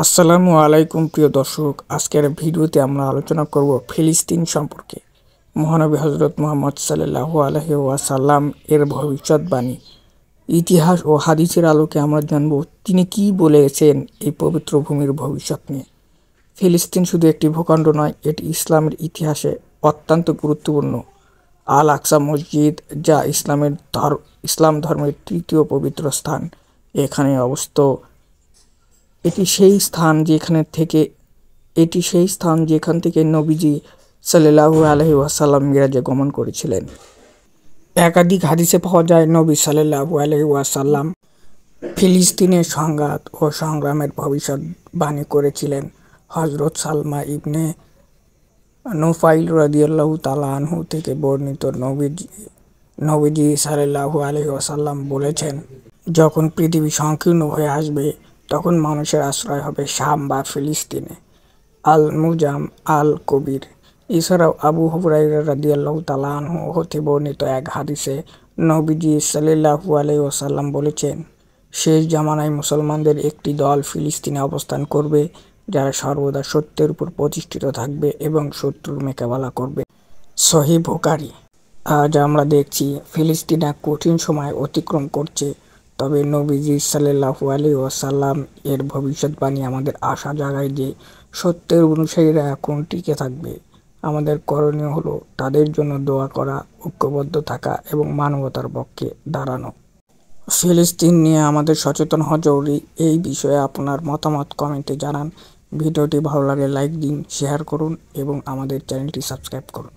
আসসালামু আলাইকুম প্রিয় দর্শক, আজকের ভিডিওতে আমরা আলোচনা করব ফিলিস্তিন সম্পর্কে। মহানবী হজরত মুহাম্মদ সাল্লাল্লাহু আলাইহি ওয়াসাল্লাম এর ভবিষ্যৎবাণী, ইতিহাস ও হাদিসের আলোকে আমরা জানব তিনি কি বলেছেন এই পবিত্র ভূমির ভবিষ্যৎ নিয়ে। ফিলিস্তিন শুধু একটি ভূখণ্ড নয়, এটি ইসলামের ইতিহাসে অত্যন্ত গুরুত্বপূর্ণ। আল আকসা মসজিদ, যা ইসলাম ধর্মের তৃতীয় পবিত্র স্থান, এখানে অবস্থিত। এটি সেই স্থান যেখান থেকে নবীজি সাল্লাল্লাহু আলাইহি ওয়াসাল্লাম মিরাজে গমন করেছিলেন। একাধিক হাদিসে পাওয়া যায় নবী সাল্লাল্লাহু আলাইহি ওয়াসাল্লাম ফিলিস্তিনের সংঘাত ও সংগ্রামের ভবিষ্যৎবাণী করেছিলেন। হযরত সালমা ইবনে নুফাইল রাদিয়াল্লাহু তাআলা আনহু থেকে বর্ণিত, নবীজি সাল্লাল্লাহু আলাইহি ওয়াসাল্লাম বলেছেন, যখন পৃথিবী সংকীর্ণ হয়ে আসবে তখন মানুষের আশ্রয় হবে শাম বা ফিলিস্তিনে। আল মুজাম আল কবির। এছাড়াও আবু হুরায়রা রাদিয়াল্লাহু তাআলা আনহু হতে বর্ণিত এক হাদিসে নবীজি সাল্লাল্লাহু আলাইহি ওয়াসাল্লাম বলেছেন, শেষ জামানায় মুসলমানদের একটি দল ফিলিস্তিনে অবস্থান করবে, যারা সর্বদা সত্যের উপর প্রতিষ্ঠিত থাকবে এবং শত্রুর মোকাবেলা করবে। সহিহ বুখারী। আজ আমরা দেখছি ফিলিস্তিন এক কঠিন সময় অতিক্রম করছে, তবে নবীজি সাল্লাল্লাহু আলাইহি ওয়াসাল্লাম এর ভবিষ্যৎবাণী আমাদের আশা জাগায় যে সত্যের অনুসারীরা এখন টিকে থাকবে। আমাদের করণীয় হলো তাদের জন্য দোয়া করা, ঐক্যবদ্ধ থাকা এবং মানবতার পক্ষে দাঁড়ানো। ফিলিস্তিন নিয়ে আমাদের সচেতন হওয়া জরুরি। এই বিষয়ে আপনার মতামত কমেন্টে জানান। ভিডিওটি ভালো লাগলে লাইক দিন, শেয়ার করুন এবং আমাদের চ্যানেলটি সাবস্ক্রাইব করুন।